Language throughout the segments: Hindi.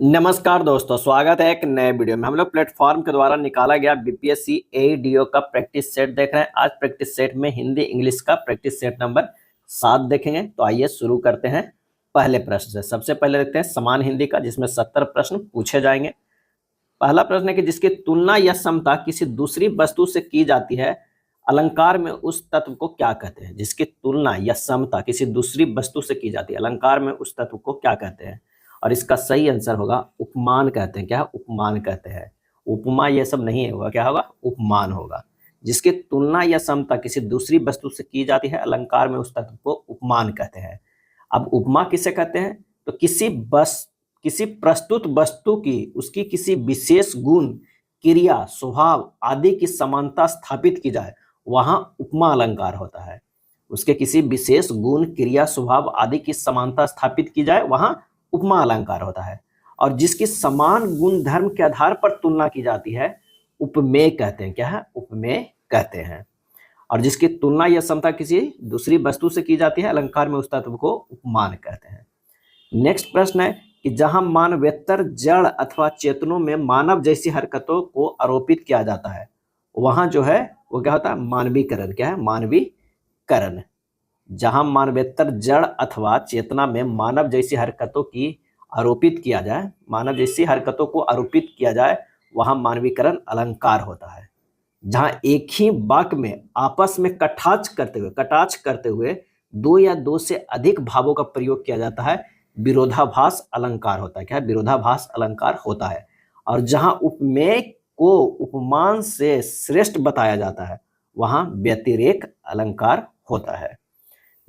नमस्कार दोस्तों, स्वागत है एक नए वीडियो में। हम लोग प्लेटफॉर्म के द्वारा निकाला गया बीपीएससी एईडीओ का प्रैक्टिस सेट देख रहे हैं। आज प्रैक्टिस सेट में हिंदी इंग्लिश का प्रैक्टिस सेट नंबर 7 देखेंगे। तो आइए शुरू करते हैं पहले प्रश्न से। सबसे पहले देखते हैं समान हिंदी का, जिसमें 70 प्रश्न पूछे जाएंगे। पहला प्रश्न है कि जिसकी तुलना या समता किसी दूसरी वस्तु से की जाती है, अलंकार में उस तत्व को क्या कहते हैं। जिसकी तुलना या समता किसी दूसरी वस्तु से की जाती है, अलंकार में उस तत्व को क्या कहते हैं। और इसका सही आंसर होगा उपमान कहते हैं। क्या है? उपमान कहते हैं। उपमा ये सब नहीं होगा, क्या होगा? उपमान होगा। जिसकी तुलना या समता किसी दूसरी वस्तु से की जाती है, अलंकार में उस तत्व को उपमान कहते हैं। अब उपमा किसे कहते हैं? तो किसी प्रस्तुत वस्तु की उसकी किसी विशेष गुण, क्रिया, स्वभाव आदि की समानता स्थापित की जाए, वहां उपमा अलंकार होता है। उसके किसी विशेष गुण, क्रिया, स्वभाव आदि की समानता स्थापित की जाए, वहां उपमा अलंकार होता है। और जिसकी समान गुण धर्म के आधार पर तुलना की जाती है, उपमेय कहते हैं। क्या है? उपमेय कहते हैं। और जिसकी तुलना या समता किसी दूसरी वस्तु से की जाती है, अलंकार में उस तत्व को उपमान कहते हैं। नेक्स्ट प्रश्न है कि जहां मानवेतर जड़ अथवा चेतनों में मानव जैसी हरकतों को आरोपित किया जाता है, वहां जो है वो क्या होता है? मानवीकरण। क्या है? मानवीकरण। जहां मानवेतर जड़ अथवा चेतना में मानव जैसी हरकतों की आरोपित किया जाए, मानव जैसी हरकतों को आरोपित किया जाए, वहां मानवीकरण अलंकार होता है। जहां एक ही वाक्य में आपस में कटाक्ष करते हुए दो या दो से अधिक भावों का प्रयोग किया जाता है, विरोधाभास अलंकार होता है। क्या है? विरोधाभास अलंकार होता है। और जहां उपमेय को उपमान से श्रेष्ठ बताया जाता है, वहां व्यतिरेक अलंकार होता है।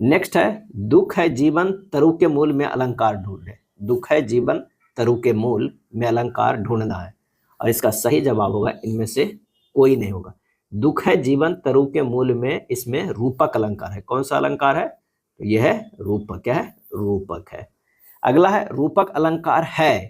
नेक्स्ट है दुख है जीवन तरु के मूल में अलंकार ढूंढे। दुख है जीवन तरु के मूल में अलंकार ढूंढना है। और इसका सही जवाब होगा इनमें से कोई नहीं होगा। दुख है जीवन तरु के मूल में, इसमें रूपक अलंकार है। कौन सा अलंकार है? तो यह है रूपक। क्या है? रूपक है। अगला है रूपक अलंकार है,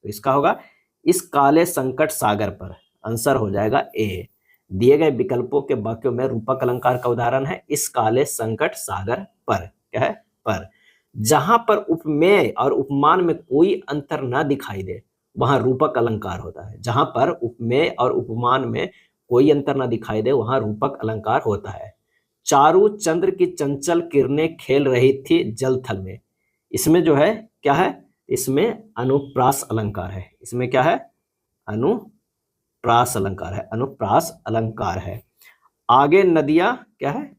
तो इसका होगा इस काले संकट सागर पर। आंसर हो जाएगा ए। दिए गए विकल्पों के वाक्यों में रूपक अलंकार का उदाहरण है इस काले संकट सागर पर। क्या है? पर। जहां पर उपमेय और उपमान में कोई अंतर न दिखाई दे, वहां रूपक अलंकार होता है। जहां पर उपमेय और उपमान में कोई अंतर न दिखाई दे, वहां रूपक अलंकार होता है। चारू चंद्र की चंचल किरणें खेल रही थी जल थल में। इसमें जो है क्या है? इसमें अनुप्रास अलंकार है। इसमें क्या है? अनुप्रास अलंकार है। अनुप्रास अलंकार है। आगे नदियां, क्या है?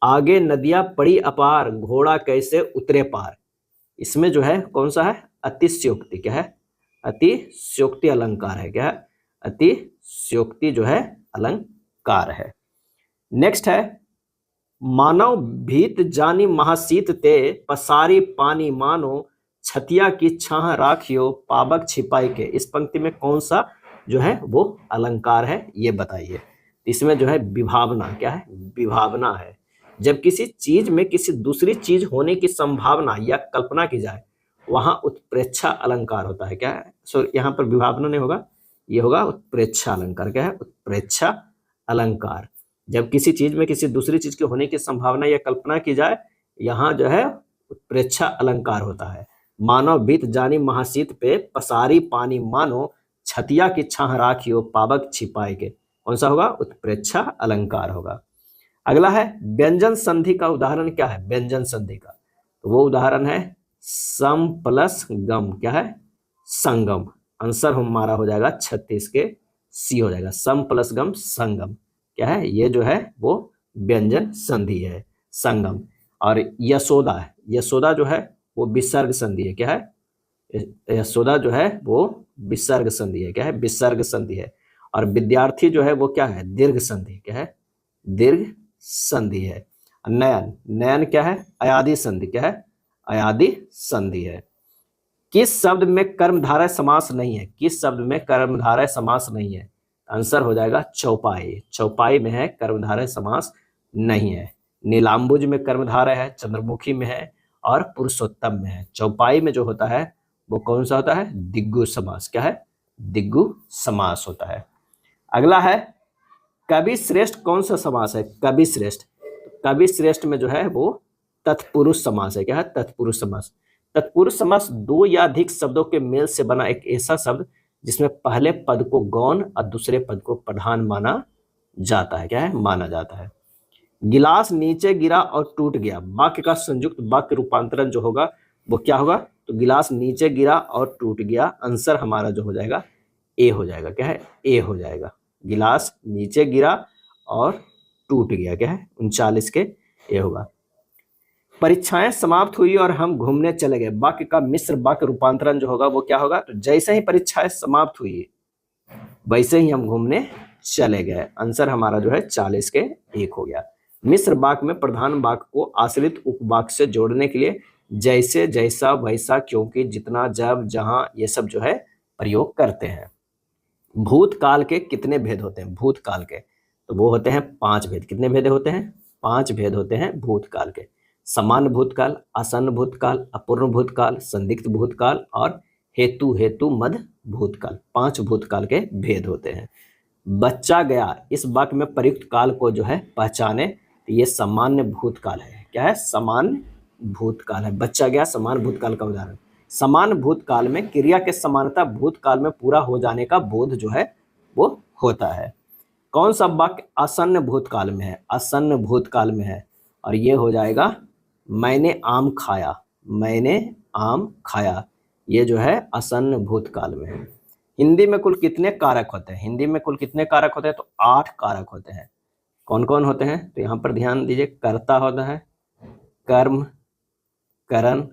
आगे नदियां पड़ी अपार, घोड़ा कैसे उतरे पार। इसमें जो है कौन सा है? अतिशयोक्ति। क्या है? अतिशयोक्ति अलंकार है। क्या है? अतिशयोक्ति जो है अलंकार है। नेक्स्ट है मानव भीत जानी महासीत ते, पसारी पानी मानो, छतिया की छाह राखियो, पाबक छिपाई के। इस पंक्ति में कौन सा जो है वो अलंकार है, ये बताइए। इसमें जो है विभावना। क्या है? विभावना है। जब किसी चीज में किसी दूसरी चीज होने की संभावना या कल्पना की जाए, वहां उत्प्रेक्षा अलंकार होता है। क्या है? यहाँ पर विभावना नहीं होगा, ये होगा उत्प्रेक्षा अलंकार। क्या है? उत्प्रेक्षा अलंकार। जब किसी चीज में किसी दूसरी चीज के होने की संभावना या कल्पना की जाए, यहाँ जो है उत्प्रेक्षा अलंकार होता है। मानव बीत जानी महासीत पे, पसारी पानी मानो, छतिया की छाह राखियो, पाबक छिपाए के। कौन सा होगा? उत्प्रेक्षा अलंकार होगा। अगला है व्यंजन संधि का उदाहरण क्या है? व्यंजन संधि का तो वो उदाहरण है सम प्लस गम। क्या है? संगम। आंसर हमारा हो जाएगा 36 के सी हो जाएगा। सम प्लस गम, संगम। क्या है? ये जो है वो व्यंजन संधि है, संगम। और यशोदा है, यशोदा जो है वो विसर्ग संधि है। क्या है? यशोदा जो है वो विसर्ग संधि है। क्या है? विसर्ग संधि है। और विद्यार्थी जो है वो क्या है? दीर्घ संधि। क्या है? दीर्घ संधि है। नयन, नयन क्या है? अयादि संधि। क्या है? अयादि संधि है। किस शब्द में कर्मधारय समास नहीं है? किस शब्द में कर्मधारय समास नहीं है? आंसर हो जाएगा चौपाई। चौपाई में है कर्मधारय समास नहीं है। नीलांबुज में कर्मधारय है, चंद्रमुखी में है और पुरुषोत्तम में है। चौपाई में जो होता है वो कौन सा होता है? दिग्गु समास। क्या है? दिग्गु समास होता है। अगला है कवि श्रेष्ठ कौन सा समास है? कवि श्रेष्ठ। कवि श्रेष्ठ में जो है वो तत्पुरुष समास है। क्या है? तत्पुरुष समास। तत्पुरुष समास दो या अधिक शब्दों के मेल से बना एक ऐसा शब्द जिसमें पहले पद को गौण और दूसरे पद को प्रधान माना जाता है। क्या है? माना जाता है। गिलास नीचे गिरा और टूट गया, वाक्य का संयुक्त वाक्य रूपांतरण जो होगा वो क्या होगा? तो गिलास नीचे गिरा और टूट गया, आंसर हमारा जो हो जाएगा ए हो जाएगा। क्या है? ए हो जाएगा। गिलास नीचे गिरा और टूट गया, क्या है? 39 के ए होगा। परीक्षाएं समाप्त हुई और हम घूमने चले गए, वाक्य का मिश्र वाक्य रूपांतरण जो होगा वो क्या होगा? तो जैसे ही परीक्षाएं समाप्त हुई वैसे ही हम घूमने चले गए, आंसर हमारा जो है 40 के 1 हो गया। मिश्र वाक्य में प्रधान वाक्य को आश्रित उपवाक्य से जोड़ने के लिए जैसे, जैसा, वैसा, क्योंकि, जितना, जब, जहां, ये सब जो है प्रयोग करते हैं। भूतकाल के कितने भेद होते हैं? भूतकाल के तो वो होते हैं 5 भेद। कितने भेद होते हैं? 5 भेद होते हैं भूतकाल के। सामान्य भूतकाल, आसन्न भूतकाल, अपूर्ण भूतकाल, संदिग्ध भूतकाल और हेतु मध्य भूतकाल। 5 भूतकाल के भेद होते हैं। बच्चा गया, इस वाक्य में प्रयुक्त काल को जो है पहचाने, तो ये सामान्य भूतकाल है। क्या है? सामान्य भूतकाल है। बच्चा गया सामान्य भूतकाल का उदाहरण। समान भूतकाल में क्रिया के समानता भूतकाल में पूरा हो जाने का बोध जो है वो होता है। कौन सा वाक्य आसन्न भूतकाल में है? आसन्न भूतकाल में है, और ये हो जाएगा मैंने आम खाया। मैंने आम खाया, ये जो है आसन्न भूतकाल में है। हिंदी में कुल कितने कारक होते हैं? हिंदी में कुल कितने कारक होते हैं? तो 8 कारक होते हैं। कौन कौन होते हैं? तो यहाँ पर ध्यान दीजिए, कर्ता होता है, कर्म, करण,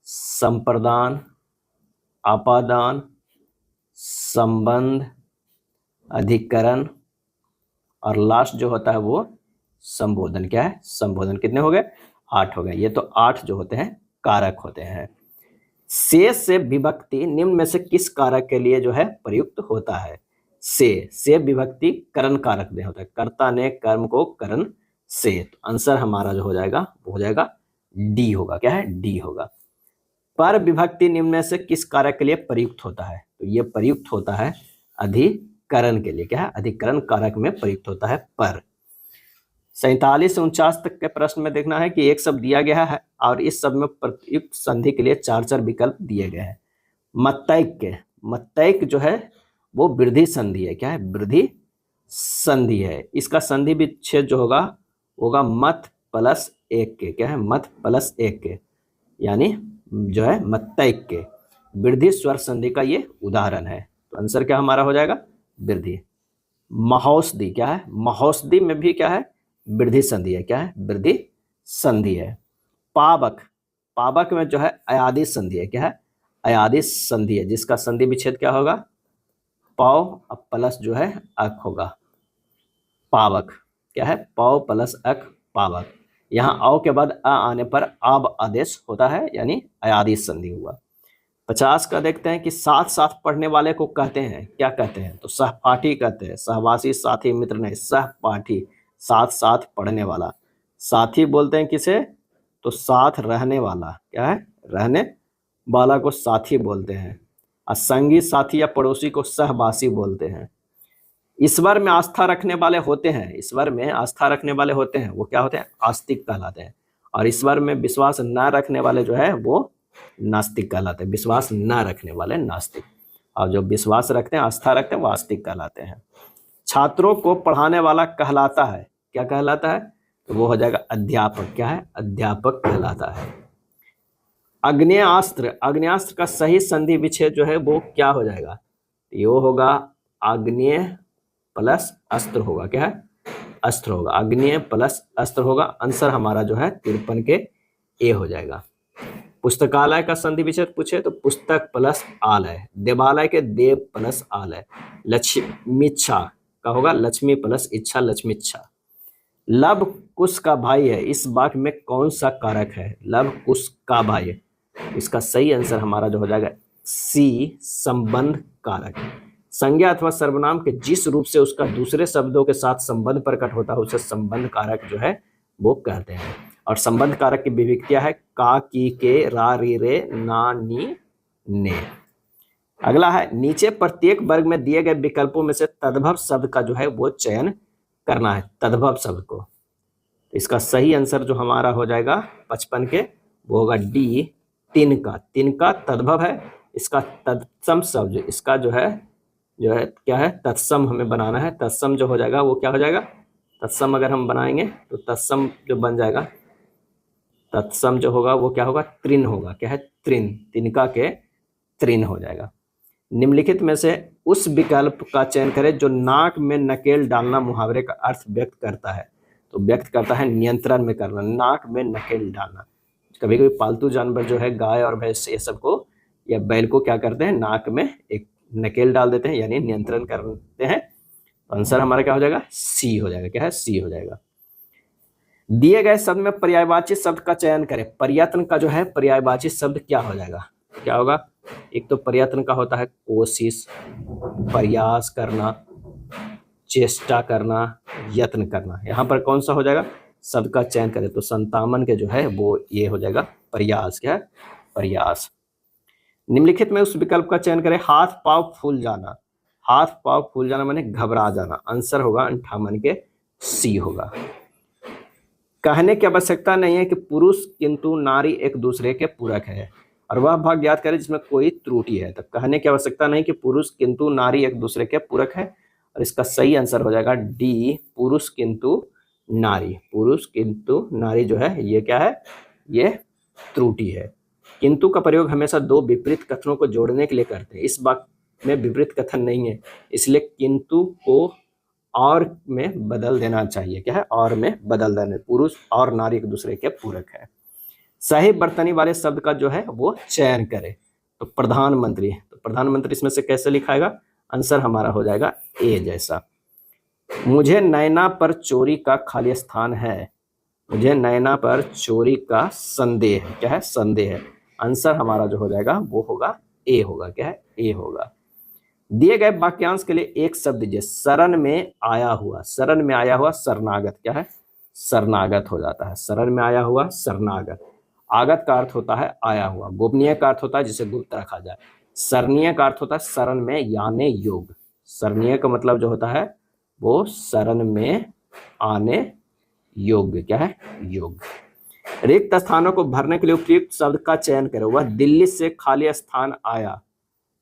संप्रदान, आपादान, संबंध, अधिकरण और लास्ट जो होता है वो संबोधन। क्या है? संबोधन। कितने हो गए? 8 हो गए। ये तो 8 जो होते हैं कारक होते हैं। से विभक्ति निम्न में से किस कारक के लिए जो है प्रयुक्त होता है? से विभक्ति करण कारक में होता है। कर्ता ने कर्म को करण से, तो आंसर हमारा जो हो जाएगा वो हो जाएगा डी होगा। क्या है? डी होगा। पर विभक्ति निम्न में से किस कारक के लिए प्रयुक्त होता है? तो ये प्रयुक्त होता है अधिकरण के लिए। क्या है? अधिकरण कारक में प्रयुक्त होता है पर। 47 से 49 तक के प्रश्न में देखना है कि एक शब्द दिया गया है और इस शब्द में प्रयुक्त संधि के लिए 4 विकल्प दिए गए हैं। मत्तैक जो है वो वृद्धि संधि है। क्या है? वृद्धि संधि है। इसका संधि विच्छेद जो होगा मत प्लस 1 के। क्या है? मत प्लस 1 के, यानी जो है मत्तैक के। वृद्धि स्वर संधि का ये उदाहरण है, तो आंसर क्या हमारा हो जाएगा? वृद्धि। महौषधि, क्या है? महौषधि में भी क्या है? वृद्धि संधि है। क्या है? वृद्धि संधि है। पावक में जो है अयादि संधि है। क्या है? अयादि संधि है, जिसका संधि विच्छेद क्या होगा? पौ प्लस जो है अक होगा, पावक। क्या है? पौ प्लस अक, पावक। यहाँ औ के बाद अ आने पर आब आदेश होता है, यानी अयादि संधि हुआ। 50 का देखते हैं कि साथ साथ पढ़ने वाले को कहते हैं, क्या कहते हैं? तो सहपाठी कहते हैं। सहवासी, साथी, मित्र नहीं, सहपाठी, साथ साथ पढ़ने वाला। साथी बोलते हैं किसे? तो साथ रहने वाला। क्या है? रहने वाला को साथी बोलते हैं। और संगी, साथी या पड़ोसी को सहवासी बोलते हैं। ईश्वर में आस्था रखने वाले होते हैं, ईश्वर में आस्था रखने वाले होते हैं, वो क्या होते हैं? आस्तिक कहलाते हैं। और ईश्वर में विश्वास न रखने वाले जो है वो नास्तिक कहलाते हैं। विश्वास न रखने वाले नास्तिक, और जो विश्वास रखते हैं, आस्था रखते हैं, वो आस्तिक कहलाते हैं। छात्रों को पढ़ाने वाला कहलाता है, क्या कहलाता है? तो वो हो जाएगा अध्यापक। क्या है? अध्यापक कहलाता है। आग्नेयास्त्र, आग्नेयास्त्र का सही संधि विच्छेद जो है वो क्या हो जाएगा? ये होगा आग्नेय प्लस अस्त्र होगा। क्या है? अस्त्र होगा। आग्नेय प्लस अस्त्र होगा। आंसर हमारा जो है 53 के ए हो जाएगा। पुस्तकालय का संधि विच्छेद पूछे तो पुस्तक प्लस आलय। देवालय के देव प्लस आलय। लक्ष्मीच्छा का होगा लक्ष्मी प्लस इच्छा, लक्ष्मीच्छा। लव कुश का भाई है, इस वाक्य में कौन सा कारक है? लव कुश का भाई है, इसका सही आंसर हमारा जो हो जाएगा सी, संबंध कारक। संज्ञा अथवा सर्वनाम के जिस रूप से उसका दूसरे शब्दों के साथ संबंध प्रकट होता है उसे संबंध कारक जो है वो कहते हैं। और संबंध कारक की विभक्तियां है का, की, के, रा, री, रे, ना, नी, ने। अगला है नीचे प्रत्येक वर्ग में दिए गए विकल्पों में से तद्भव शब्द का जो है वो चयन करना है। तद्भव शब्द को, इसका सही आंसर जो हमारा हो जाएगा 55 के वो होगा डी, तिनका, तिनका तद्भव है, इसका तत्सम शब्द, इसका जो है क्या है, तत्सम हमें बनाना है। तत्सम जो हो जाएगा वो क्या हो जाएगा, तत्सम अगर हम बनाएंगे तो तत्सम जो बन जाएगा, तत्सम जो होगा वो क्या होगा, तृण होगा। क्या है, तृण, तिनका के तृण हो जाएगा। निम्नलिखित में से उस विकल्प का चयन करें जो नाक में नकेल डालना मुहावरे का अर्थ व्यक्त करता है। तो व्यक्त करता है नियंत्रण में करना, नाक में नकेल डालना। कभी कभी पालतू जानवर जो है गाय और भैंस ये सबको या बैल को क्या करते हैं, नाक में एक नकेल डाल देते हैं, यानी नियंत्रण करते हैं। तो आंसर हमारा क्या हो जाएगा, सी हो जाएगा। क्या है, सी हो जाएगा। दिए गए शब्द में पर्यायवाची शब्द का चयन करें। प्रयत्न का जो है पर्यायवाची शब्द क्या हो जाएगा, क्या होगा, एक तो प्रयत्न का होता है कोशिश, प्रयास करना, चेष्टा करना, यत्न करना। यहाँ पर कौन सा हो जाएगा, शब्द का चयन करें तो संतामन के जो है वो ये हो जाएगा प्रयास। क्या है, प्रयास। निम्नलिखित में उस विकल्प का चयन करें, हाथ पांव फूल जाना। हाथ पांव फूल जाना माने घबरा जाना। आंसर होगा 58 के सी होगा। कहने की आवश्यकता नहीं है कि पुरुष किंतु नारी एक दूसरे के पूरक है, और वह भाग याद करें जिसमें कोई त्रुटि है। तो कहने की आवश्यकता नहीं कि पुरुष किंतु नारी एक दूसरे के पूरक है, और इसका सही आंसर हो जाएगा डी, पुरुष किंतु नारी। पुरुष किंतु नारी जो है ये क्या है, ये त्रुटि है। किंतु का प्रयोग हमेशा दो विपरीत कथनों को जोड़ने के लिए करते हैं। इस वाक्य में विपरीत कथन नहीं है, इसलिए किंतु को और में बदल देना चाहिए। क्या है, और में बदल देना। पुरुष और नारी एक दूसरे के पूरक है। सही बर्तनी वाले शब्द का जो है वो चयन करें। तो प्रधानमंत्री, तो प्रधानमंत्री इसमें से कैसे लिखाएगा, आंसर हमारा हो जाएगा ए जैसा। मुझे नैना पर चोरी का खाली स्थान है। मुझे नैना पर चोरी का संदेह है। क्या है, संदेह है। आंसर हमारा जो हो जाएगा वो होगा ए होगा। क्या है, ए होगा। दिए गए वाक्यांश के लिए एक शब्द दीजिए। शरण में आया हुआ, शरण में आया हुआ शरणागत। क्या है, शरणागत हो जाता है। शरण में आया हुआ शरणागत। आगत का अर्थ होता है आया हुआ। गोपनीय का अर्थ होता है जिसे गुप्त रखा जाए। शरणीय का अर्थ होता है शरण में यानी योग। शरणीय का मतलब जो होता है वो शरण में आने योग्य। क्या है, योग्य। रिक्त स्थानों को भरने के लिए उपयुक्त शब्द का चयन करें। वह दिल्ली से खाली स्थान आया।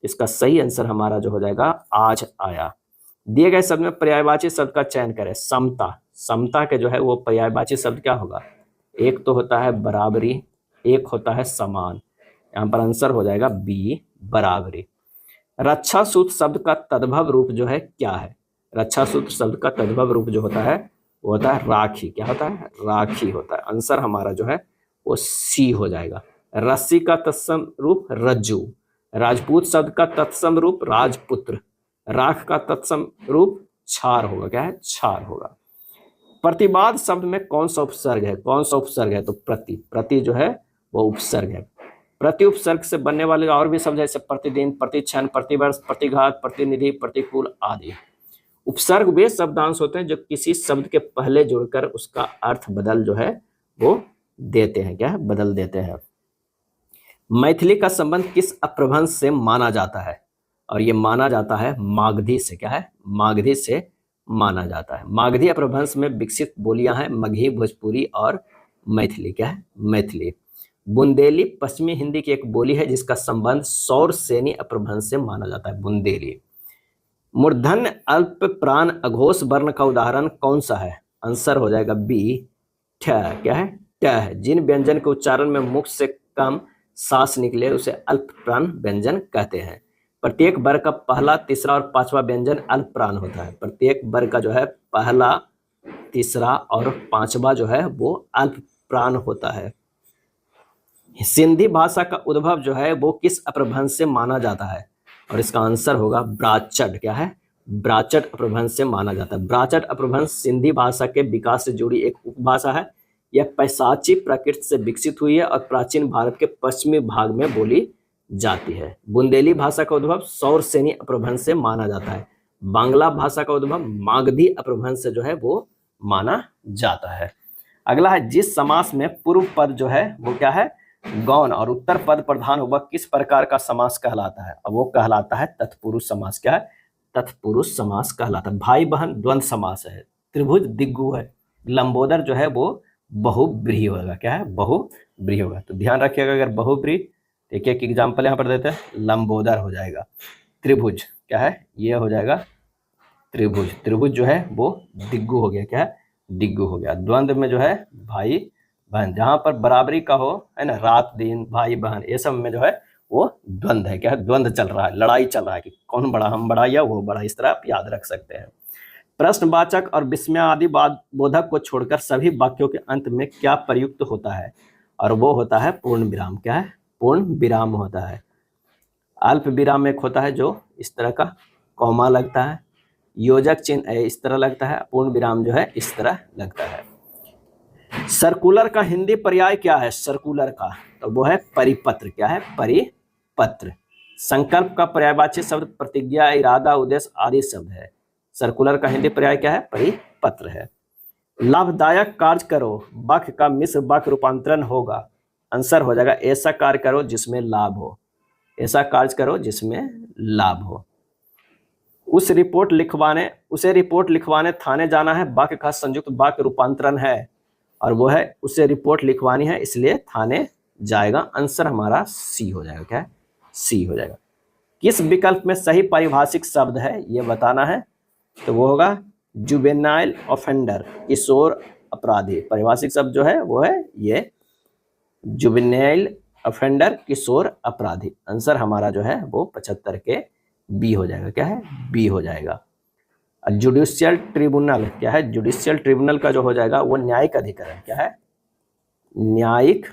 इसका सही आंसर हमारा जो हो जाएगा आज आया। दिए गए शब्द में पर्यायवाची शब्द का चयन करें। समता, समता के जो है वो पर्यायवाची शब्द क्या होगा, एक तो होता है बराबरी, एक होता है समान। यहाँ पर आंसर हो जाएगा बी, बराबरी। रक्षा सूत्र शब्द का तद्भव रूप जो है क्या है। रक्षा सूत्र शब्द का तद्भव रूप जो होता है वो होता है राखी। क्या होता है, राखी होता है। आंसर हमारा जो है वो सी हो जाएगा। रस्सी का तत्सम रूप रज्जू। राजपूत शब्द का तत्सम रूप राजपुत्र। राख का तत्सम रूप छार होगा। क्या है, छार होगा। प्रतिवाद शब्द में कौन सा उपसर्ग है, कौन सा उपसर्ग है, तो प्रति, प्रति जो है वो उपसर्ग है। प्रति उपसर्ग से बनने वाले और भी शब्द जैसे प्रतिदिन, प्रतिक्षण, प्रतिवर्ष, प्रतिघात, प्रतिनिधि, प्रतिकूल आदि। उपसर्ग वे शब्दांश होते हैं जो किसी शब्द के पहले जुड़कर उसका अर्थ बदल जो है वो देते हैं। क्या है, बदल देते हैं। मैथिली का संबंध किस अपभ्रंश से माना जाता है, और ये माना जाता है मागधी से। क्या है, मागधी से माना जाता है। मागधी अपभ्रंश में विकसित बोलियां हैं मगही, भोजपुरी और मैथिली। क्या है, मैथिली। बुंदेली पश्चिमी हिंदी की एक बोली है जिसका संबंध सौर सेनी अपभ्रंश से माना जाता है। बुंदेली। मूर्धन्य अल्प प्राण अघोष वर्ण का उदाहरण कौन सा है, आंसर हो जाएगा बी, ठ। क्या है, ट है। जिन व्यंजन के उच्चारण में मुख से कम सांस निकले उसे अल्प प्राण व्यंजन कहते हैं। प्रत्येक वर्ग का पहला, तीसरा और पांचवा व्यंजन अल्प प्राण होता है। प्रत्येक वर्ग का जो है पहला, तीसरा और पांचवा जो है वो अल्प प्राण होता है। सिंधी भाषा का उद्भव जो है वो किस अपभ्रंश से माना जाता है, और इसका आंसर होगा ब्राचट। क्या है, ब्राचट अपभ्रंश से माना जाता है। ब्राचट अपभ्रंश सिंधी भाषा के विकास से जुड़ी एक उपभाषा है। यह पैशाची प्रकृति से विकसित हुई है और प्राचीन भारत के पश्चिमी भाग में बोली जाती है। बुंदेली भाषा का उद्भव सौर सेनी अपभ्रंश से माना जाता है। बांग्ला भाषा का उद्भव मागधी अपभ्रंश से जो है वो माना जाता है। अगला है जिस समास में पूर्व पद जो है वो क्या है, गौण, और उत्तर पद प्रधान वह किस प्रकार का समास कहलाता है, और वो कहलाता है तत्पुरुष समास। क्या है, तत्पुरुष समास कहलाता है। भाई बहन द्वंद्व समास है। त्रिभुज दिग्गु है। लंबोदर जो है वो बहुव्रीहि होगा। क्या है, बहुव्रीहि होगा। तो ध्यान रखिएगा अगर बहुव्रीहि एक एक एग्जाम्पल यहाँ पर देते हैं। लंबोदर हो जाएगा, त्रिभुज क्या है, ये हो जाएगा त्रिभुज। त्रिभुज जो है वो दिग्गु हो गया, क्या है, दिग्गु हो गया। द्वंद्व में जो है भाई बहन, जहां पर बराबरी का हो, है ना, रात दिन भाई बहन, ये सब में जो है वो द्वंद्व है, क्या है, द्वंद्व चल रहा है, लड़ाई चल रहा है कि कौन बड़ा, हम बड़ा या वो बड़ा, इस तरह आप याद रख सकते हैं। प्रश्नवाचक और विस्मय आदि बोधक को छोड़कर सभी वाक्यों के अंत में क्या प्रयुक्त होता है, और वो होता है पूर्ण विराम। क्या है, पूर्ण विराम होता है। अल्प विराम एक होता है जो इस तरह का कॉमा लगता है, योजक चिन्ह इस तरह लगता है, पूर्ण विराम जो है इस तरह लगता है। सर्कुलर का हिंदी पर्याय क्या है, सर्कुलर का, तो वो है परिपत्र। क्या है, परिपत्र। संकल्प का पर्यायवाची शब्द प्रतिज्ञा, इरादा, उद्देश्य आदि शब्द है। सर्कुलर का हिंदी पर्याय क्या है, परिपत्र है। लाभदायक कार्य करो, वाक्य का मिश्र वाक्य रूपांतरण होगा। आंसर हो जाएगा ऐसा कार्य करो जिसमें लाभ हो, ऐसा कार्य करो जिसमें लाभ हो। उसे रिपोर्ट लिखवाने थाने जाना है, वाक्य का संयुक्त वाक्य रूपांतरण है, और वो है उसे रिपोर्ट लिखवानी है इसलिए थाने जाएगा। आंसर हमारा सी हो जाएगा। क्या है, सी हो जाएगा। किस विकल्प में सही पारिभाषिक शब्द है ये बताना है, तो वो होगा जुवेनाइल ऑफेंडर, किशोर अपराधी। पारिभाषिक शब्द जो है वो है ये जुवेनाइल ऑफेंडर, किशोर अपराधी। आंसर हमारा जो है वो 75 के बी हो जाएगा। क्या है, बी हो जाएगा। जुडिशियल ट्रिब्यूनल क्या है, जुडिशियल ट्रिब्यूनल का जो हो जाएगा वो न्यायिक अधिकरण। क्या है, न्यायिक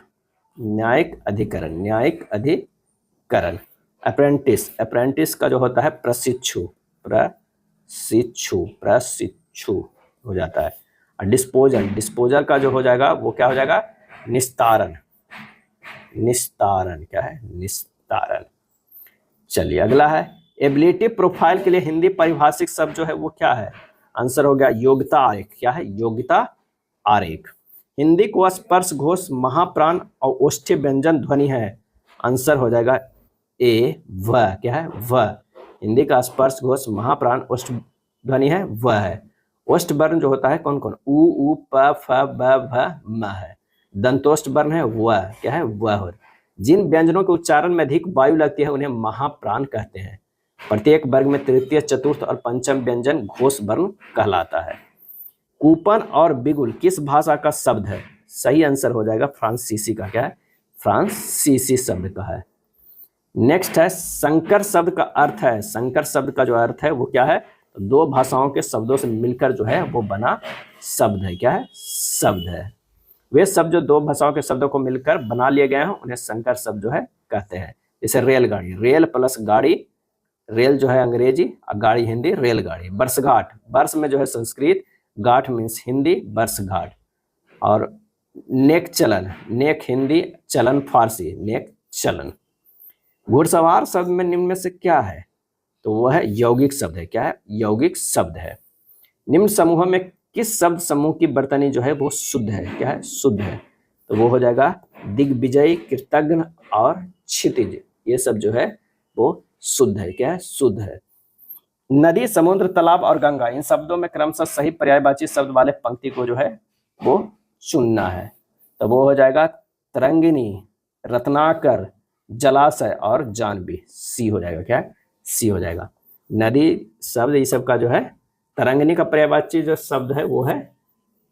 अधिकरण। अप्रेंटिस का जो होता है प्रशिक्षु हो जाता है। और डिस्पोजल का जो हो जाएगा वो क्या हो जाएगा, निस्तारण। क्या है, निस्तारण। चलिए अगला है, एबिलिटी प्रोफाइल के लिए हिंदी पारिभाषिक शब्द जो है वो क्या है। आंसर हो गया योग्यता आरेख। क्या है, योग्यता आरेख। हिंदी को स्पर्श घोष, महाप्राण और ओष्ठ्य व्यंजन ध्वनि है। आंसर हो जाएगा ए व। क्या है, व। हिंदी का स्पर्श घोष, महाप्राण, ओष्ठ ध्वनि है, व है। ओष्ठ वर्ण जो होता है कौन कौन, उ प फ ब भ म है। दंतोष्ठ वर्ण है व। क्या है, व। जिन व्यंजनों के उच्चारण में अधिक वायु लगती है उन्हें महाप्राण कहते हैं। प्रत्येक वर्ग में तृतीय, चतुर्थ और पंचम व्यंजन घोष वर्ण कहलाता है। कूपन और बिगुल किस भाषा का शब्द है। सही आंसर हो जाएगा फ्रांसीसी का। क्या है, फ्रांसीसी शब्द का है। नेक्स्ट है, संकर शब्द का अर्थ है। संकर शब्द का जो अर्थ है वो क्या है, तो दो भाषाओं के शब्दों से मिलकर जो है वो बना शब्द है। क्या है, शब्द है। वे शब्द जो दो भाषाओं के शब्दों को मिलकर बना लिए गए हैं उन्हें संकर शब्द जो है कहते हैं। जैसे रेलगाड़ी, रेल प्लस गाड़ी, रेल जो है अंग्रेजी और गाड़ी हिंदी, रेलगाड़ी। वर्षगांठ, वर्ष में जो है संस्कृत, गांठ मीन्स हिंदी, वर्षगांठ। और नेक चलन, नेक हिंदी, चलन फारसी, नेक चलन। घुड़सवार शब्द में निम्न में से क्या है, तो वह है यौगिक शब्द है। क्या है, यौगिक शब्द है। निम्न समूह में किस शब्द समूह की वर्तनी जो है वो शुद्ध है। क्या है, शुद्ध है, तो वो हो जाएगा दिग्विजय, कृतज्ञ और क्षितिज। ये सब जो है वो शुद्ध है। क्या है, शुद्ध है। नदी, समुद्र, तालाब और गंगा, इन शब्दों में क्रमशः सही पर्यायवाची शब्द वाले पंक्ति को जो है वो चुनना है, तो वो हो जाएगा तरंगिनी, रत्नाकर, जलाशय और जानवी। सी हो जाएगा। क्या है, सी हो जाएगा। नदी शब्द ये सब का जो है, तरंगिनी का पर्यायवाची जो शब्द है वो है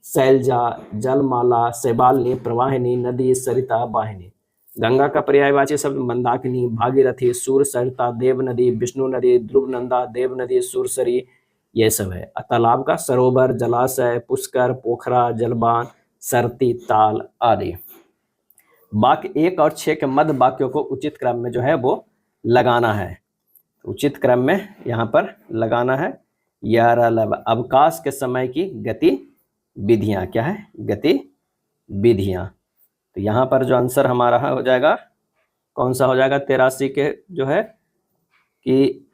शैलजा, जलमाला, शैवालिनी, प्रवाहिनी, नदी, सरिता, वाहिनी। गंगा का पर्यायवाची शब्द मंदाकिनी, भागीरथी, सूर सरिता, देव नदी, विष्णु नदी, ध्रुव नंदा, देव नदी, सूरसरी, ये सब है। तालाब का सरोवर, जलाशय, पुष्कर, पोखरा, जलबान, सरती, ताल आदि। वाक्य 1 और 6 के मध्य वाक्यों को उचित क्रम में जो है वो लगाना है। उचित क्रम में यहाँ पर लगाना है। अवकाश के समय की गतिविधियाँ। क्या है, गतिविधियाँ। तो यहाँ पर जो आंसर हमारा हो जाएगा कौन सा हो जाएगा, 83 के जो है कि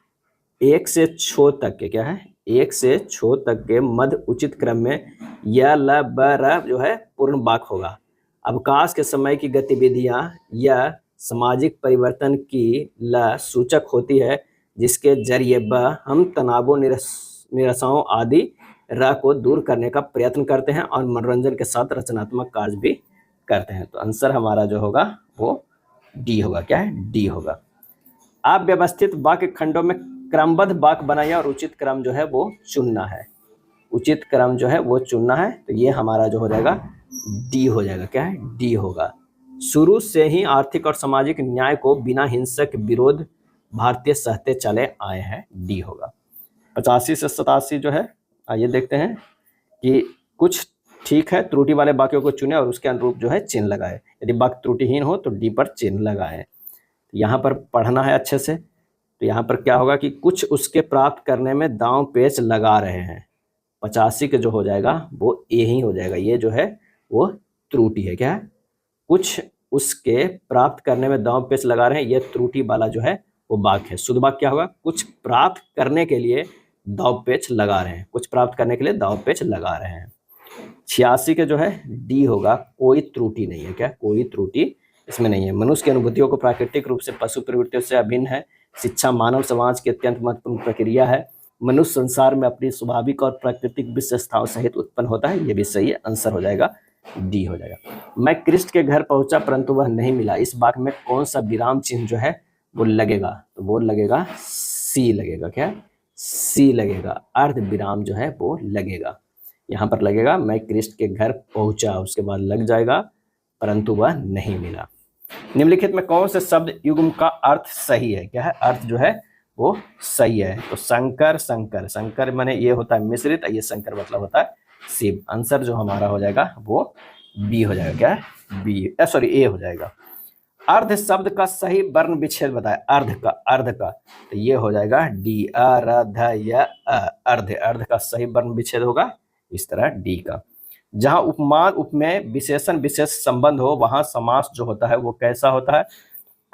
1 से 6 तक के, क्या है, 1 से 6 तक के मध्य उचित क्रम में य ल ब र जो है पूर्ण वाक्य होगा। अवकाश के समय की गतिविधियाँ यह सामाजिक परिवर्तन की ल सूचक होती है, जिसके जरिए ब हम तनावों, निराशाओं आदि र को दूर करने का प्रयत्न करते हैं और मनोरंजन के साथ रचनात्मक कार्य भी करते हैं। तो आंसर हमारा जो होगा वो डी होगा, क्या है, डी होगा। आप व्यवस्थित वाक्य खंडों में क्रमबद्ध वाक्य बनाइए और उचित क्रम जो है वो चुनना है, उचित क्रम जो है वो चुनना है। तो ये हमारा जो हो जाएगा डी हो जाएगा, क्या है, डी होगा। शुरू से ही आर्थिक और सामाजिक न्याय को बिना हिंसक विरोध भारतीय सहते चले आए हैं, डी होगा। 85 से 87 जो है, आइए देखते हैं कि कुछ ठीक है, त्रुटि वाले वाक्यों को चुने और उसके अनुरूप जो है चिन्ह लगाए। यदि वाक्य त्रुटिहीन हो तो डी पर चिन्ह लगाए। यहाँ पर पढ़ना है अच्छे से। तो यहाँ पर क्या होगा कि कुछ उसके प्राप्त करने में दांव पेच लगा रहे हैं। 85 के जो हो जाएगा वो ए ही हो जाएगा। ये जो है वो त्रुटि है, क्या है, कुछ उसके प्राप्त करने में दांव पेच लगा रहे हैं, ये त्रुटि वाला जो है वो वाक्य है। शुद्ध वाक्य क्या होगा, कुछ प्राप्त करने के लिए दांव पेच लगा रहे हैं, कुछ प्राप्त करने के लिए दांव पेच लगा रहे हैं। 86 के जो है डी होगा, कोई त्रुटि नहीं है, क्या, कोई त्रुटि इसमें नहीं है। मनुष्य की अनुभूतियों को प्राकृतिक रूप से पशु प्रवृत्तियों से अभिन्न है। शिक्षा मानव समाज की अत्यंत महत्वपूर्ण प्रक्रिया है। मनुष्य संसार में अपनी स्वाभाविक और प्राकृतिक विशेषताओं सहित उत्पन्न होता है, ये भी सही है, आंसर हो जाएगा डी हो जाएगा। मैं कृष्ण के घर पहुंचा परंतु वह नहीं मिला, इस वाक्य में कौन सा विराम चिन्ह जो है वो लगेगा, तो वो लगेगा सी लगेगा, क्या, सी लगेगा, अर्ध विराम जो है वो लगेगा। यहाँ पर लगेगा मैं कृष्ण के घर पहुंचा, उसके बाद लग जाएगा परंतु वह नहीं मिला। निम्नलिखित में कौन से शब्द युग्म का अर्थ सही है, क्या है, अर्थ जो है वो सही है। तो शंकर, शंकर, शंकर माने ये होता है मिश्रित, ये शंकर मतलब होता है शिव। आंसर जो हमारा हो जाएगा वो बी हो जाएगा, क्या है, बी, सॉरी ए हो जाएगा। अर्ध शब्द का सही वर्ण विच्छेद बताए, अर्ध का, अर्ध का, तो ये हो जाएगा डी, अर्ध या अर्ध, अर्ध का सही वर्ण विच्छेद होगा इस तरह डी का। जहां उपमान उपमेय विशेषण विशेष संबंध हो वहां समास जो होता है वो कैसा होता है,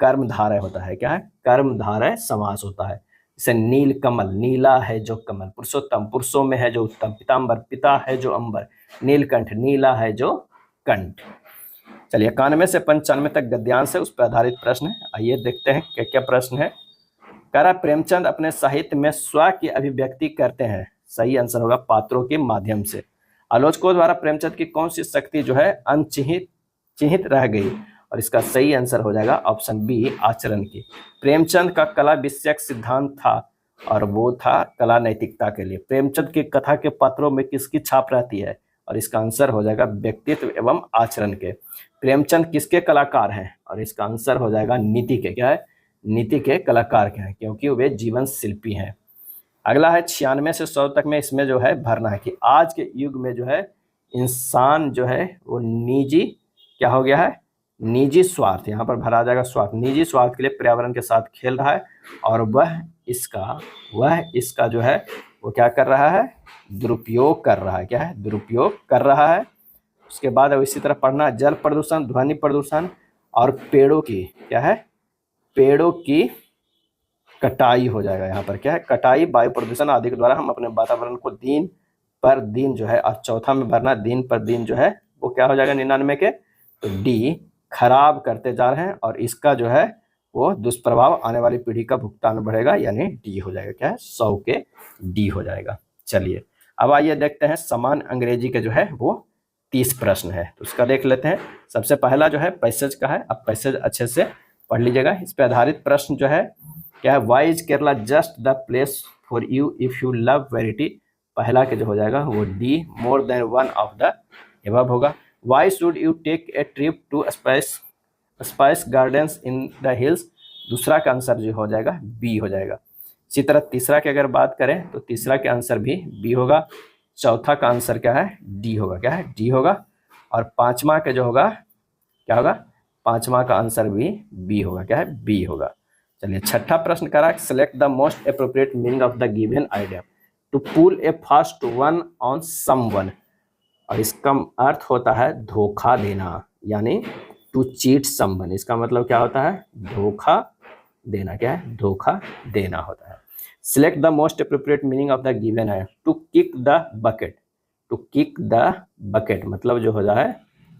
कर्मधारय होता है, क्या है, कर्मधारय समास होता है। जैसे नील कमल, नीला है जो कमल, पुरुषोत्तम, पुरुषों में है जो उत्तम, पीताम्बर, पिता है जो अंबर, नीलकंठ, नीला है जो कंठ। चलिए 91 से 95 तक गद्यांश है, उस पर आधारित प्रश्न है। आइए देखते हैं क्या क्या प्रश्न है। कह रहा प्रेमचंद अपने साहित्य में स्व की अभिव्यक्ति करते हैं, सही आंसर होगा पात्रों के माध्यम से। आलोचकों द्वारा प्रेमचंद की कौन सी शक्ति जो है चिन्हित रह गई, और इसका सही आंसर हो जाएगा ऑप्शन बी, आचरण की। प्रेमचंद का कला विषयक सिद्धांत था और वो था कला नैतिकता के लिए। प्रेमचंद की कथा के पात्रों में किसकी छाप रहती है, और इसका आंसर हो जाएगा व्यक्तित्व एवं आचरण के। प्रेमचंद किसके कलाकार हैं, और इसका आंसर हो जाएगा नीति के, क्या है, नीति के कलाकार के हैं, क्योंकि वे जीवन शिल्पी हैं। अगला है 96 से 100 तक में, इसमें जो है भरना है कि आज के युग में जो है इंसान जो है वो निजी क्या हो गया है, निजी स्वार्थ, यहाँ पर भरा जाएगा स्वार्थ, निजी स्वार्थ के लिए पर्यावरण के साथ खेल रहा है, और वह इसका जो है वो क्या कर रहा है, दुरुपयोग कर रहा है, क्या है, दुरुपयोग कर रहा है। उसके बाद अब इसी तरह पढ़ना जल प्रदूषण, ध्वनि प्रदूषण और पेड़ों की क्या है, पेड़ों की कटाई हो जाएगा। यहाँ पर क्या है, कटाई, वायु प्रदूषण आदि के द्वारा हम अपने वातावरण को दिन पर दिन जो है, और चौथा में भरना दिन पर दिन जो है वो क्या हो जाएगा 99 के, तो डी, खराब करते जा रहे हैं, और इसका जो है वो दुष्प्रभाव आने वाली पीढ़ी का भुगतान बढ़ेगा, यानी डी हो जाएगा, क्या है, 100 के डी हो जाएगा। चलिए अब आइए देखते हैं समान अंग्रेजी के जो है वो 30 प्रश्न है, तो उसका देख लेते हैं। सबसे पहला जो है पैसेज का है, अब पैसेज अच्छे से पढ़ लीजिएगा। इस पर आधारित प्रश्न जो है क्या है, why is Kerala just the place for you if you love variety, पहला के जो हो जाएगा वो D, more than one of the above होगा। Why should you take a trip to spice gardens in the hills, दूसरा का आंसर जो हो जाएगा बी हो जाएगा। इसी तरह तीसरा की अगर बात करें तो तीसरा के आंसर भी बी होगा। चौथा का आंसर क्या है, डी होगा, क्या है, डी होगा। और पांचवा का जो होगा क्या होगा, पांचवा का आंसर भी बी होगा, क्या है, बी होगा। चलिए छठा प्रश्न करा, select the most appropriate meaning of the given idea, to pull a fast one on someone, और इसका अर्थ होता है धोखा देना, यानी टू चीट समवन, इसका मतलब क्या होता है, धोखा देना, क्या है, धोखा देना होता है। Select the most appropriate meaning of the given है, to kick the bucket, to kick the bucket मतलब जो हो जाए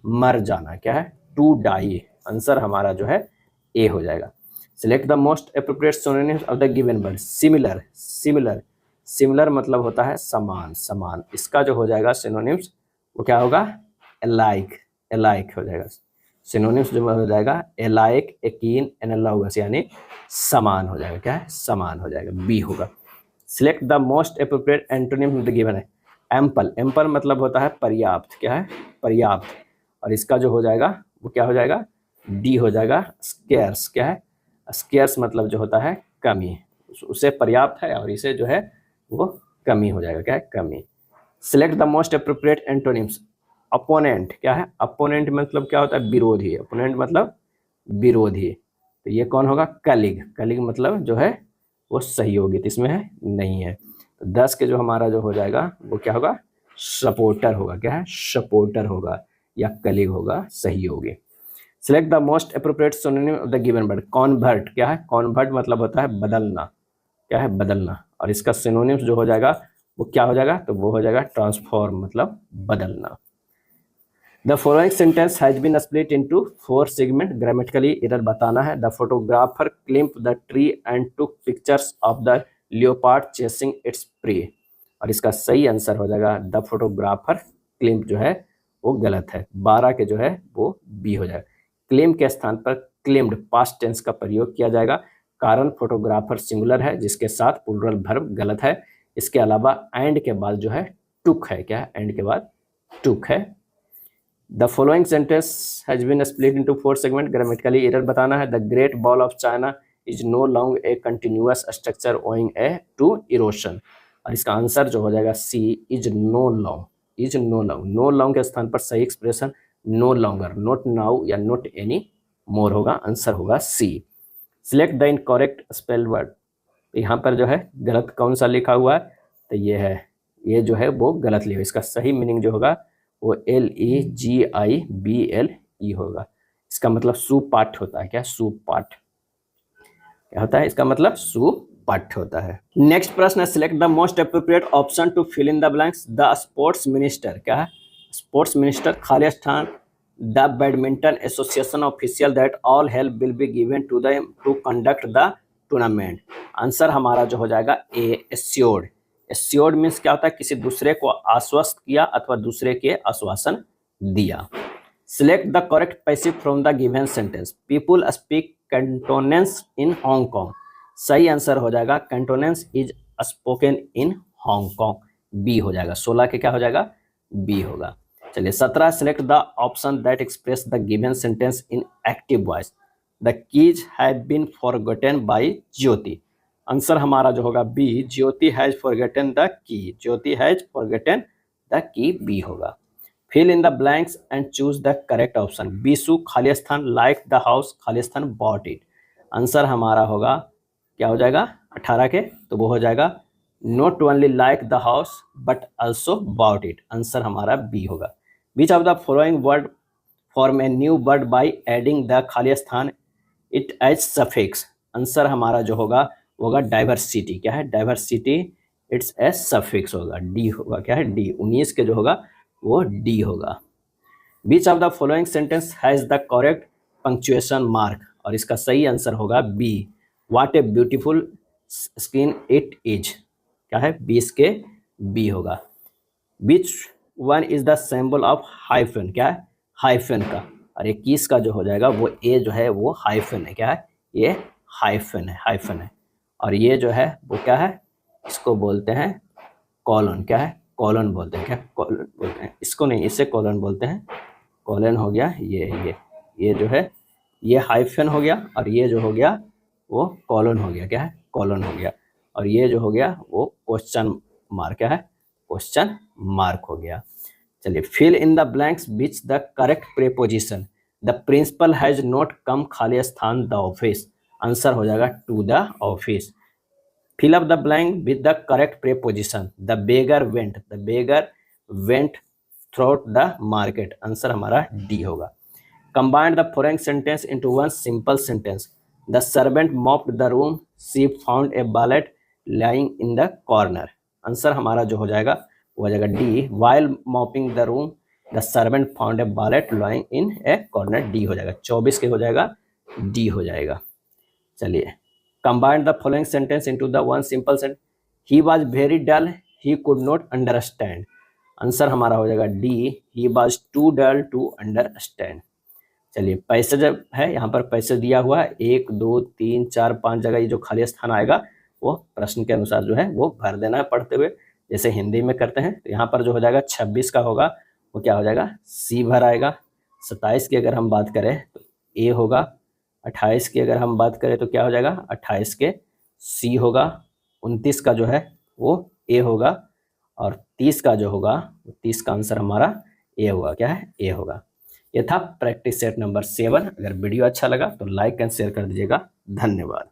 मर जाना, क्या है, टू डाई, आंसर हमारा जो है ए हो जाएगा। Select the most appropriate synonyms of the given word, similar, similar, similar मतलब होता है समान, समान, इसका जो हो जाएगा सिनोनिम्स वो क्या होगा, अलाइक, अलाइक हो जाएगा। सिनोनिम्स जो हो जाएगा एलाइक, एकीन, एनालॉगस, यानी समान हो जाएगा। क्या है? समान हो जाएगा, बी होगा। Select the most appropriate antonym given है। एम्पल, एम्पल मतलब होता है पर्याप्त। क्या है? पर्याप्त। और इसका जो हो जाएगा वो क्या हो जाएगा? डी हो जाएगा। स्केर्स, क्या है? स्केर्स मतलब जो होता है कमी, उसे पर्याप्त है और इसे जो है वो कमी हो जाएगा। क्या है? कमी। Select the most appropriate antonyms. Opponent, क्या है? अपोनेंट मतलब क्या होता है? विरोधी। अपोनेंट मतलब विरोधी। तो ये कौन होगा? कलीग। कलीग मतलब जो है वो सहयोगी, तो इसमें है नहीं है। तो 10 के जो हमारा जो हो जाएगा वो क्या होगा? सपोर्टर होगा। क्या है? सपोर्टर होगा या कलीग होगा, सहयोगी। Select the most appropriate synonym of the given word. Convert, क्या है? कॉन्वर्ट मतलब होता है बदलना। क्या है? बदलना। और इसका सिनोनिम्स जो हो जाएगा वो क्या हो जाएगा? तो वो हो जाएगा ट्रांसफॉर्म, मतलब बदलना। The following sentence has been split into 4 segment. Grammatically error बताना है। The photographer climbed the tree and took pictures of the leopard chasing its prey. और इसका सही आंसर हो जाएगा द फोटोग्राफर क्लिम्प जो है वो गलत है। 12 के जो है वो बी हो जाएगा। क्लेम के स्थान पर क्लेम्ड पास्ट टेंस का प्रयोग किया जाएगा। कारण फोटोग्राफर सिंगुलर है जिसके साथ प्लूरल वर्ब गलत है। इसके अलावा एंड के बाद जो है टुक है। क्या है? एंड के बाद टुक है। The following sentence has been split into 4 segment. Grammatically error बताना है। The Great Wall of China is no long a continuous structure owing a to erosion. और इसका आंसर जो हो जाएगा C, is no long. Is no long. No long के स्थान पर सही expression no longer, not now या नॉट एनी मोर होगा। आंसर होगा C. Select the incorrect spell word. यहाँ पर जो है गलत कौन सा लिखा हुआ है? तो ये है, ये जो है वो गलत लिखा। इसका सही मीनिंग जो होगा वो LEGIBLE होगा। इसका मतलब सुपाठ होता है। क्या? सुपाठ क्या होता है? इसका मतलब सुपाठ होता है। नेक्स्ट प्रश्न है, select the most appropriate option to fill in the blanks. The sports minister, क्या है? स्पोर्ट्स मिनिस्टर खाली स्थान the badminton association official that all help will be given to them to conduct the tournament. Answer हमारा जो हो जाएगा ए, एश्योर्ड। एश्योर्ड मीन्स क्या होता है? किसी दूसरे को आश्वस्त किया अथवा दूसरे के आश्वासन दिया। Select the correct passive from the given sentence. People speak Cantonese in Hong Kong. सही आंसर हो जाएगा Cantonese is spoken in Hong Kong, B हो जाएगा। 16 के क्या हो जाएगा? बी होगा। चलिए 17, select the option that express the given sentence in active voice. The keys have been forgotten by Jyoti. Answer हमारा जो होगा B, Jyoti has forgotten the key. Jyoti has forgotten the key, B होगा। Fill in the blanks and choose the correct option. बीसू खाली स्थान लाइक द हाउस खाली स्थान बॉट इट। आंसर हमारा होगा क्या हो जाएगा? 18 के, तो वो हो जाएगा not only like the house but also bought it. Answer हमारा बी होगा। Which of the following word form a new word by adding the खाली स्थान इट एज सफिक्स। आंसर हमारा जो होगा होगा डाइवर्सिटी। क्या है? डाइवर्सिटी इट्स एज सफिक्स होगा, डी होगा। क्या है? डी। 19 के जो होगा वो डी होगा। Which of the following sentence has the correct punctuation mark. और इसका सही आंसर होगा B, what a beautiful skin it is. क्या है? 20 के बी होगा। Which one is the symbol of hyphen. क्या है? हाइफन का। और 21 का जो हो जाएगा वो ए जो है वो हाइफन है। क्या है? ये हाइफन है, हाइफन है। और ये जो है वो क्या है? इसको बोलते हैं कॉलन। क्या है? कॉलन बोलते हैं। क्या? कॉलन बोलते हैं। इसको नहीं, इसे कॉलन बोलते हैं। कॉलन हो गया ये जो है ये हाइफन हो गया। और ये जो हो गया वो कॉलन हो गया। क्या है? कॉलन हो गया। और ये जो हो गया वो क्वेश्चन मार्क। क्या है? क्वेश्चन मार्क हो गया। चलिए, fill in the blanks which the correct preposition. The principal has not come खाली स्थान द ऑफिस। आंसर हो जाएगा to the office. Fill up the blank with the correct preposition. The beggar went. The beggar went throughout the market. Answer हमारा D होगा। Combine the following sentence into one simple sentence. The servant mopped the room. She found a wallet lying in the corner. Answer हमारा जो हो जाएगा वो हो जाएगा D. While mopping the room, the servant found a wallet lying in a corner. D हो जाएगा। 24 के हो जाएगा D हो जाएगा। चलिए, combine the following sentence into the one simple sentence. He was very dull. He could not understand. Answer हमारा हो जाएगा D, he was too dull to understand. चलिए पैसे जब है, यहाँ पर पैसे दिया हुआ है 1 2 3 4 5 जगह, ये जो खाली स्थान आएगा वो प्रश्न के अनुसार जो है वो भर देना है पढ़ते हुए, जैसे हिंदी में करते हैं। तो यहाँ पर जो हो जाएगा 26 का होगा वो क्या हो जाएगा, सी भर आएगा। 27 की अगर हम बात करें तो ए होगा। 28 की अगर हम बात करें तो क्या हो जाएगा, 28 के सी होगा। 29 का जो है वो ए होगा, और 30 का जो होगा 30 का आंसर हमारा ए होगा। क्या है, ए होगा। ये था प्रैक्टिस सेट नंबर 7। अगर वीडियो अच्छा लगा तो लाइक एंड शेयर कर दीजिएगा। धन्यवाद।